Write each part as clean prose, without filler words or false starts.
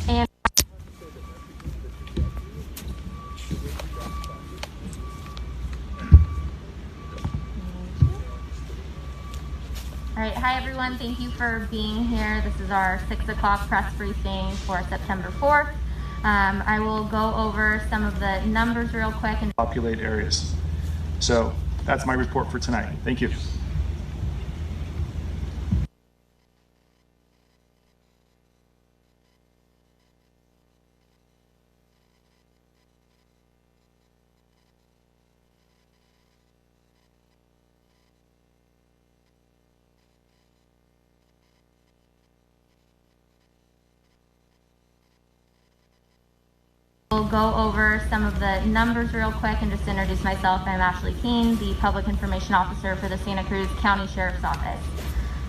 And all right, hi everyone, thank you for being here. This is our 6 o'clock press briefing for September 4th. I will go over some of the numbers real quick and populate areas. So that's my report for tonight. Thank you. We'll go over some of the numbers real quick and just introduce myself. I'm Ashley Keene, the Public Information Officer for the Santa Cruz County Sheriff's Office.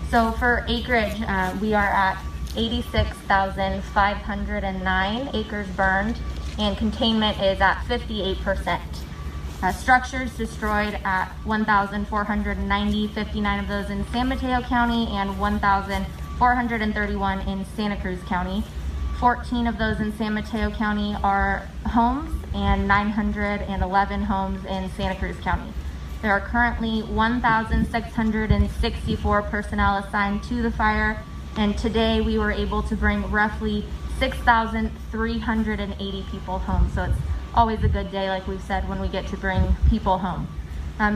So for acreage, we are at 86,509 acres burned, and containment is at 58%. Structures destroyed at 1,490, 59 of those in San Mateo County and 1,431 in Santa Cruz County. 14 of those in San Mateo County are homes and 911 homes in Santa Cruz County. There are currently 1,664 personnel assigned to the fire, and today we were able to bring roughly 6,380 people home. So it's always a good day, like we've said, when we get to bring people home.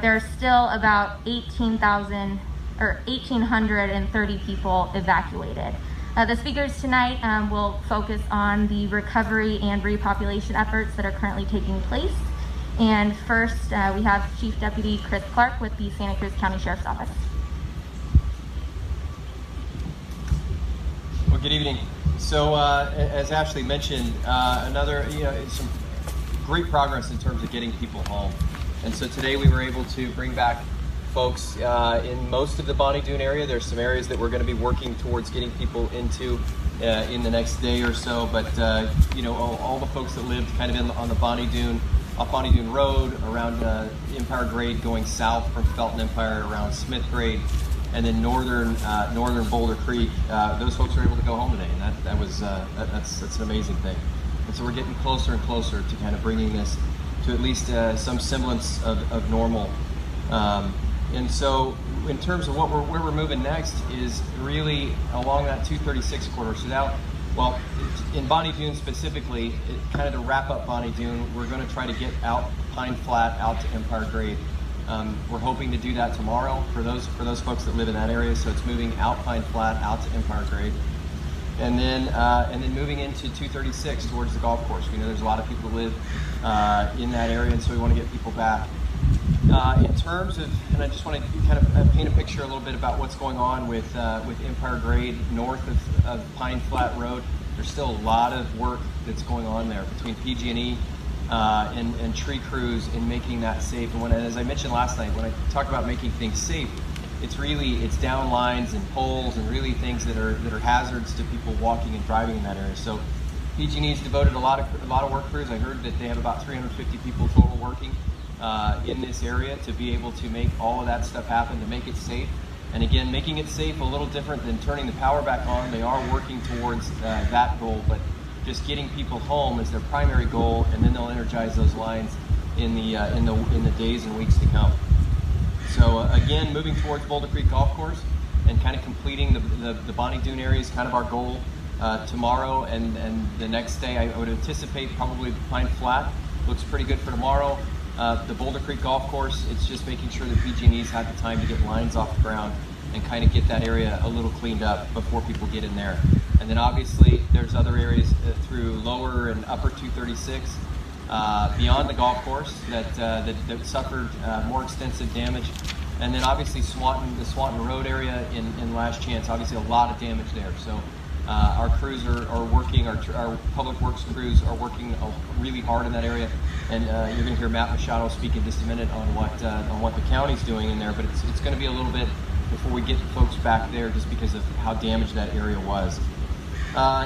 There are still about 1,830 people evacuated. The speakers tonight will focus on the recovery and repopulation efforts that are currently taking place. And first, we have Chief Deputy Chris Clark with the Santa Cruz County Sheriff's Office. Well, good evening. So, as Ashley mentioned, some great progress in terms of getting people home. And so today we were able to bring back folks in most of the Bonnie Doon area. There's some areas that we're going to be working towards getting people into in the next day or so, but all the folks that lived kind of on the Bonnie Doon, off Bonnie Doon Road, around Empire Grade going south from Felton Empire, around Smith Grade, and then northern Boulder Creek, those folks were able to go home today, and that's an amazing thing. And so we're getting closer and closer to kind of bringing this to at least some semblance of normal. And so in terms of where we're moving next is really along that 236 corridor. So now, well, in Bonnie Doon specifically, kind of to wrap up Bonnie Doon, we're going to try to get out Pine Flat out to Empire Grade. We're hoping to do that tomorrow for those folks that live in that area. So it's moving out Pine Flat out to Empire Grade, and then moving into 236 towards the golf course. We know there's a lot of people who live in that area, and so we want to get people back. In terms of, and I just want to kind of paint a picture a little bit about what's going on with Empire Grade north of Pine Flat Road. There's still a lot of work that's going on there between PG&E and tree crews in making that safe. And as I mentioned last night, when I talk about making things safe, it's down lines and poles and really things that are hazards to people walking and driving in that area. So PG&E's devoted a lot of work crews. I heard that they have about 350 people total working in this area to be able to make all of that stuff happen, to make it safe. And again, making it safe a little different than turning the power back on. They are working towards that goal, but just getting people home is their primary goal, and then they'll energize those lines in the days and weeks to come. So again, moving towards Boulder Creek Golf Course and kind of completing the Bonnie Doon area is kind of our goal tomorrow, and the next day I would anticipate probably Pine Flat looks pretty good for tomorrow. The Boulder Creek Golf Course, it's just making sure that PG&E's had the time to get lines off the ground and kind of get that area a little cleaned up before people get in there. And then obviously there's other areas through lower and upper 236 beyond the golf course that suffered more extensive damage. And then obviously the Swanton Road area in Last Chance, obviously a lot of damage there. So our crews are working, our public works crews are working really hard in that area. And you're going to hear Matt Machado speak in just a minute on what the county's doing in there. But it's going to be a little bit before we get folks back there, just because of how damaged that area was.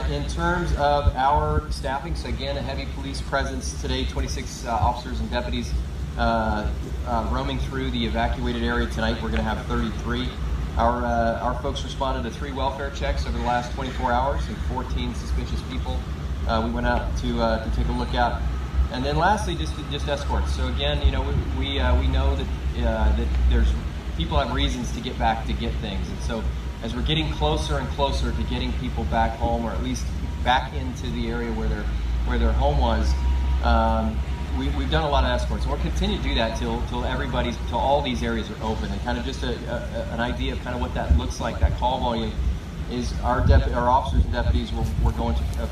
In terms of our staffing, so again, a heavy police presence today, 26 officers and deputies roaming through the evacuated area tonight. We're going to have 33. Our folks responded to 3 welfare checks over the last 24 hours and 14 suspicious people we went out to take a look at. And then lastly, just escorts. So again, we know that there's people have reasons to get back to get things, and so as we're getting closer and closer to getting people back home, or at least back into the area where their home was, we've done a lot of escorts, and we'll continue to do that till all these areas are open. And kind of just an idea of kind of what that looks like. That call volume is our officers and deputies we're going to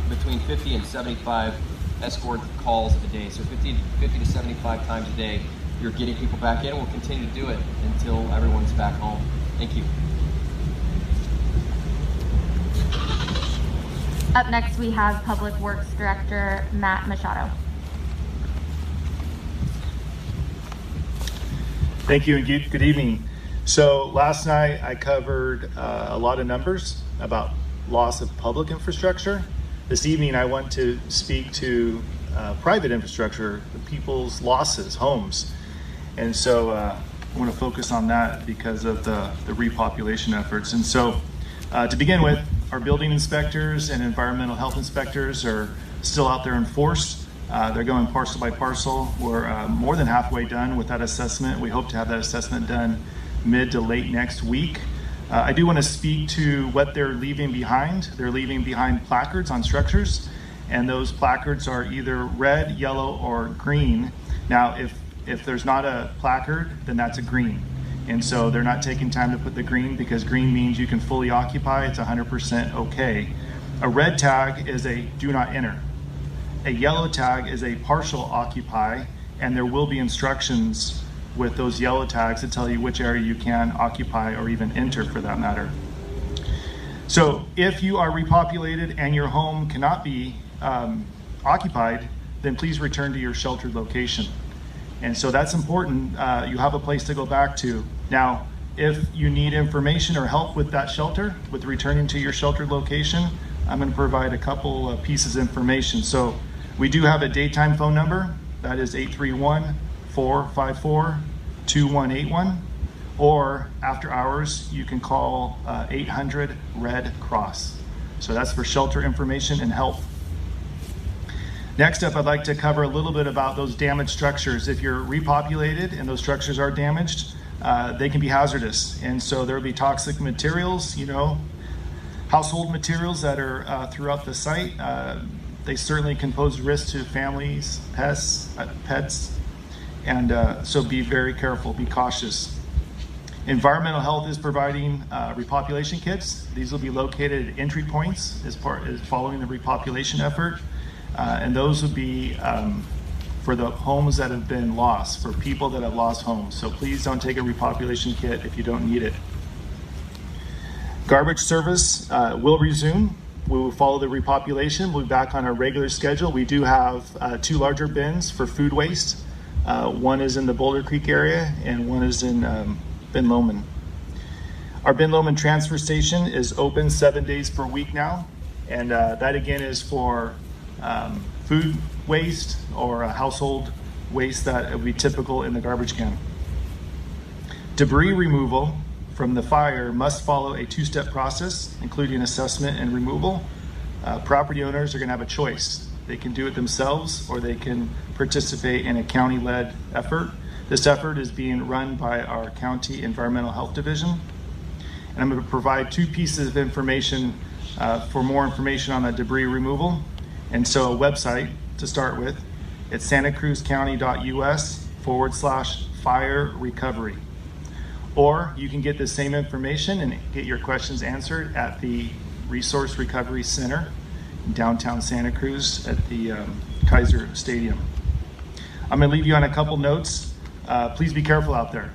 between 50 and 75 escort calls a day. So 50 to 75 times a day, you're getting people back in, and we'll continue to do it until everyone's back home. Thank you. Up next, we have Public Works Director Matt Machado. Thank you and good evening. So last night I covered a lot of numbers about loss of public infrastructure. This evening I want to speak to private infrastructure, the people's losses, homes. And so I want to focus on that because of the repopulation efforts. And so to begin with, our building inspectors and environmental health inspectors are still out there in force. They're going parcel by parcel. We're more than halfway done with that assessment. We hope to have that assessment done mid to late next week. I do want to speak to what they're leaving behind. They're leaving behind placards on structures, and those placards are either red, yellow, or green. Now, if there's not a placard, then that's a green. And so they're not taking time to put the green, because green means you can fully occupy. It's 100% okay. A red tag is a do not enter. A yellow tag is a partial occupy, and there will be instructions with those yellow tags to tell you which area you can occupy or even enter for that matter. So if you are repopulated and your home cannot be occupied, then please return to your sheltered location. And so that's important. You have a place to go back to. Now, if you need information or help with that shelter, with returning to your sheltered location, I'm going to provide a couple of pieces of information. So we do have a daytime phone number. That is 831-454-2181. Or after hours, you can call 800 Red Cross. So that's for shelter information and help. Next up, I'd like to cover a little bit about those damaged structures. If you're repopulated and those structures are damaged, they can be hazardous. And so there will be toxic materials, household materials that are throughout the site. They certainly can pose risk to families, pets, and so be very careful, be cautious. Environmental health is providing repopulation kits. These will be located at entry points as following the repopulation effort. And those would be for the homes that have been lost, for people that have lost homes. So please don't take a repopulation kit if you don't need it. Garbage service will resume. We will follow the repopulation. We'll be back on our regular schedule. We do have 2 larger bins for food waste. One is in the Boulder Creek area and one is in Ben Lomond. Our Ben Lomond transfer station is open 7 days per week now. And that again is for food waste or household waste that would be typical in the garbage can. Debris removal from the fire must follow a 2-step process, including assessment and removal. Property owners are going to have a choice. They can do it themselves or they can participate in a county-led effort. This effort is being run by our County Environmental Health Division. And I'm going to provide 2 pieces of information for more information on that debris removal. And so a website to start with, it's santacruzcounty.us/fire recovery. Or you can get the same information and get your questions answered at the Resource Recovery Center in downtown Santa Cruz at the Kaiser Stadium. I'm going to leave you on a couple notes. Please be careful out there.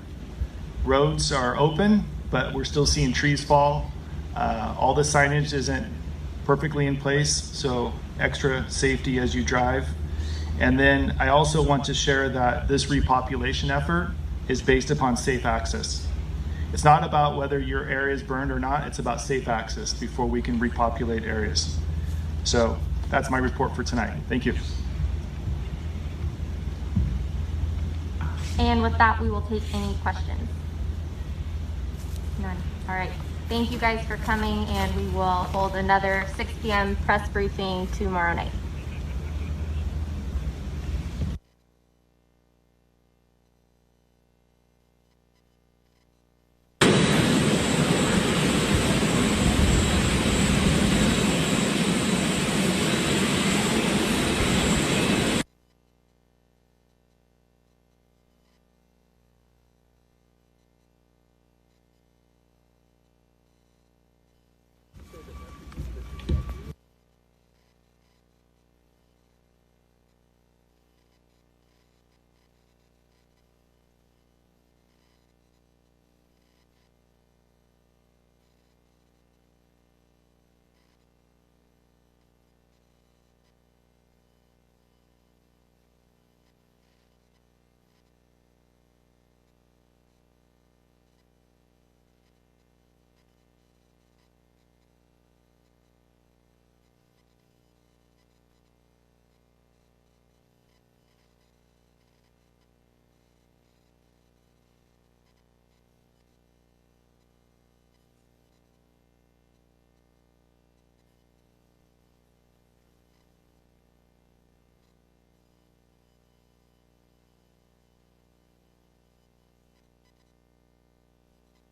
Roads are open, but we're still seeing trees fall. All the signage isn't perfectly in place, so extra safety as you drive. And then I also want to share that this repopulation effort is based upon safe access. It's not about whether your area is burned or not, it's about safe access before we can repopulate areas. So that's my report for tonight. Thank you. And with that, we will take any questions. None. All right. Thank you guys for coming, and we will hold another 6 p.m. press briefing tomorrow night.